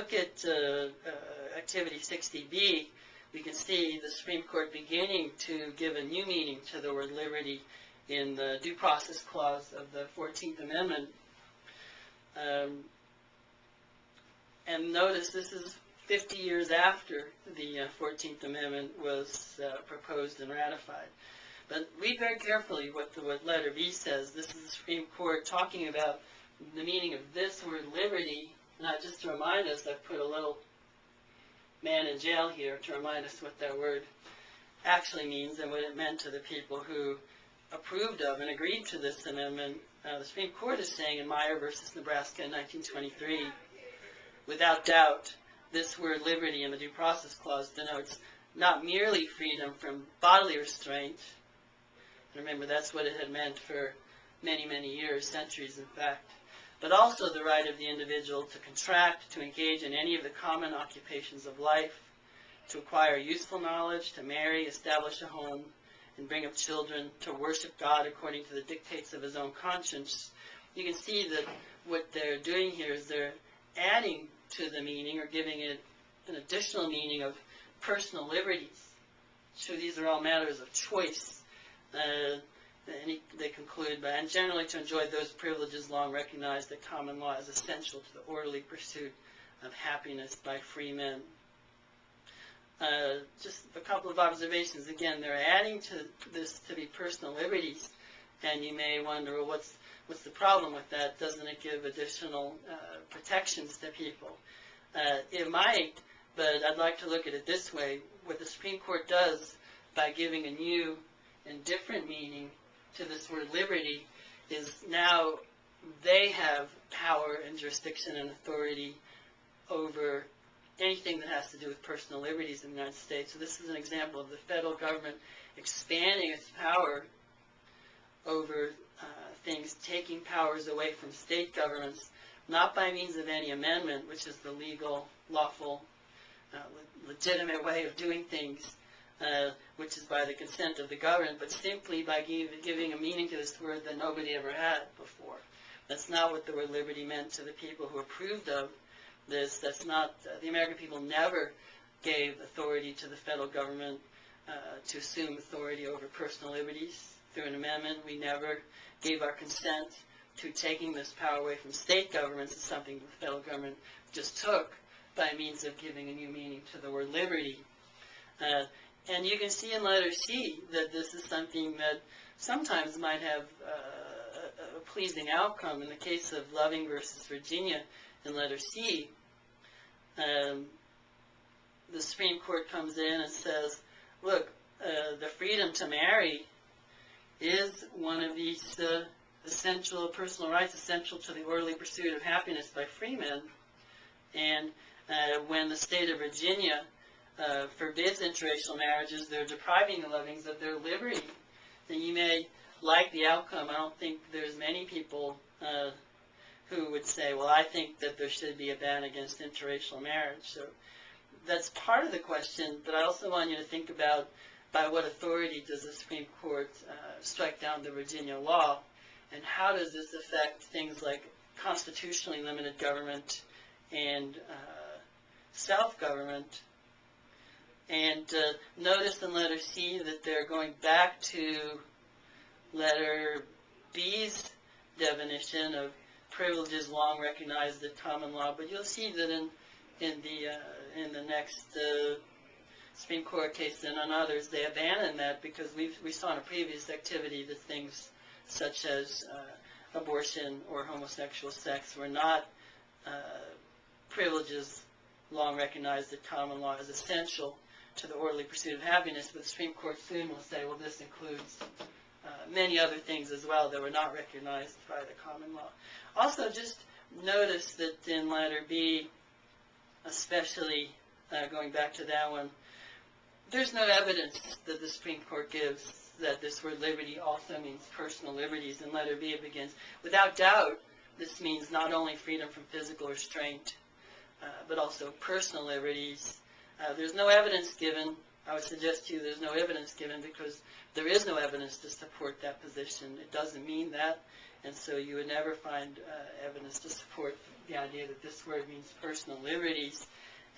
look at Activity 60B, we can see the Supreme Court beginning to give a new meaning to the word liberty in the Due Process Clause of the 14th Amendment. And notice this is 50 years after the 14th Amendment was proposed and ratified. But read very carefully what letter B says. This is the Supreme Court talking about the meaning of this word liberty. Now, just to remind us, I put a little man in jail here to remind us what that word actually means and what it meant to the people who approved of and agreed to this amendment. The Supreme Court is saying in Meyer versus Nebraska in 1923, without doubt, this word liberty in the Due Process Clause denotes not merely freedom from bodily restraint. Remember, that's what it had meant for many, many years, centuries in fact, but also the right of the individual to contract, to engage in any of the common occupations of life, to acquire useful knowledge, to marry, establish a home, and bring up children, to worship God according to the dictates of his own conscience. You can see that what they're doing here is they're adding to the meaning or giving it an additional meaning of personal liberties. So these are all matters of choice. They conclude by, and generally to enjoy those privileges long recognized at common law as essential to the orderly pursuit of happiness by free men. Just a couple of observations. Again, they're adding to this to be personal liberties, and you may wonder, well, what's the problem with that? Doesn't it give additional protections to people? It might, but I'd like to look at it this way. What the Supreme Court does by giving a new and different meaning to this word liberty is now they have power and jurisdiction and authority over anything that has to do with personal liberties in the United States. So this is an example of the federal government expanding its power over things, taking powers away from state governments, not by means of any amendment, which is the legal, lawful, legitimate way of doing things, which is by the consent of the government, but simply by giving a meaning to this word that nobody ever had before. That's not what the word liberty meant to the people who approved of this. That's not, the American people never gave authority to the federal government to assume authority over personal liberties through an amendment. We never gave our consent to taking this power away from state governments. It's something the federal government just took by means of giving a new meaning to the word liberty. And you can see in letter C that this is something that sometimes might have a pleasing outcome. In the case of Loving versus Virginia, in letter C, the Supreme Court comes in and says, look, the freedom to marry is one of these essential personal rights, essential to the orderly pursuit of happiness by free men. And when the state of Virginia forbids interracial marriages, they're depriving the Lovings of their liberty. And you may like the outcome. I don't think there's many people who would say, well, I think that there should be a ban against interracial marriage. So that's part of the question, but I also want you to think about by what authority does the Supreme Court strike down the Virginia law, and how does this affect things like constitutionally limited government and self-government. And notice in letter C that they're going back to letter B's definition of privileges long recognized at common law, but you'll see that in the next Supreme Court case and on others, they abandon that because we saw in a previous activity that things such as abortion or homosexual sex were not privileges long recognized at common law as essential to the orderly pursuit of happiness, but the Supreme Court soon will say, well, this includes many other things as well that were not recognized by the common law. Also, just notice that in letter B, especially going back to that one, there's no evidence that the Supreme Court gives that this word liberty also means personal liberties. In letter B, it begins, without doubt, this means not only freedom from physical restraint, but also personal liberties. There's no evidence given. I would suggest to you there's no evidence given because there is no evidence to support that position. It doesn't mean that. And so you would never find evidence to support the idea that this word means personal liberties.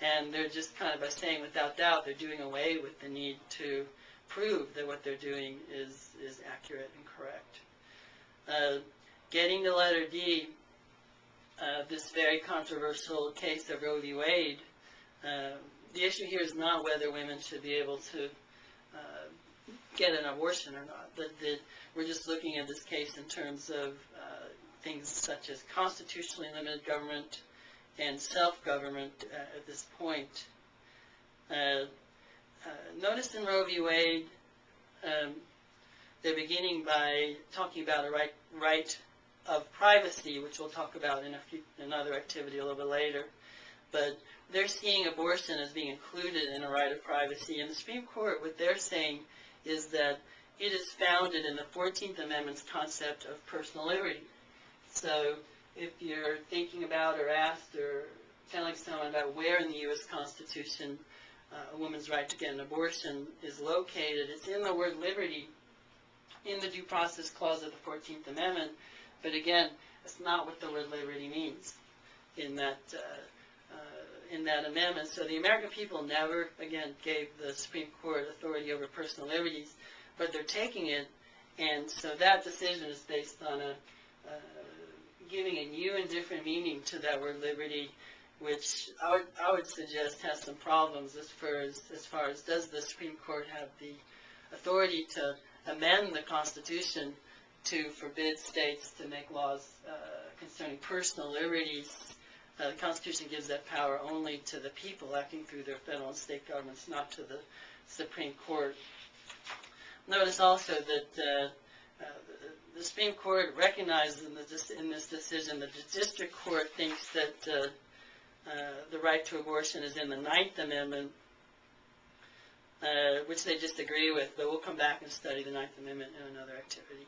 And they're just kind of, by saying without doubt, they're doing away with the need to prove that what they're doing is accurate and correct. Getting to letter D, this very controversial case of Roe v. Wade, the issue here is not whether women should be able to get an abortion or not. We're just looking at this case in terms of things such as constitutionally limited government and self-government at this point. Notice in Roe v. Wade, they're beginning by talking about a right of privacy, which we'll talk about in another activity a little bit later. But they're seeing abortion as being included in a right of privacy. And the Supreme Court, what they're saying is that it is founded in the 14th Amendment's concept of personal liberty. So if you're thinking about or asked or telling someone about where in the U.S. Constitution a woman's right to get an abortion is located, it's in the word liberty in the Due Process Clause of the 14th Amendment. But again, that's not what the word liberty means in that amendment. So the American people never, again, gave the Supreme Court authority over personal liberties, but they're taking it, and so that decision is based on giving a new and different meaning to that word liberty, which I would suggest has some problems as far as does the Supreme Court have the authority to amend the Constitution to forbid states to make laws concerning personal liberties. The Constitution gives that power only to the people acting through their federal and state governments, not to the Supreme Court. Notice also that the Supreme Court recognizes in this decision that the District Court thinks that the right to abortion is in the 9th Amendment, which they disagree with, but we'll come back and study the 9th Amendment in another activity.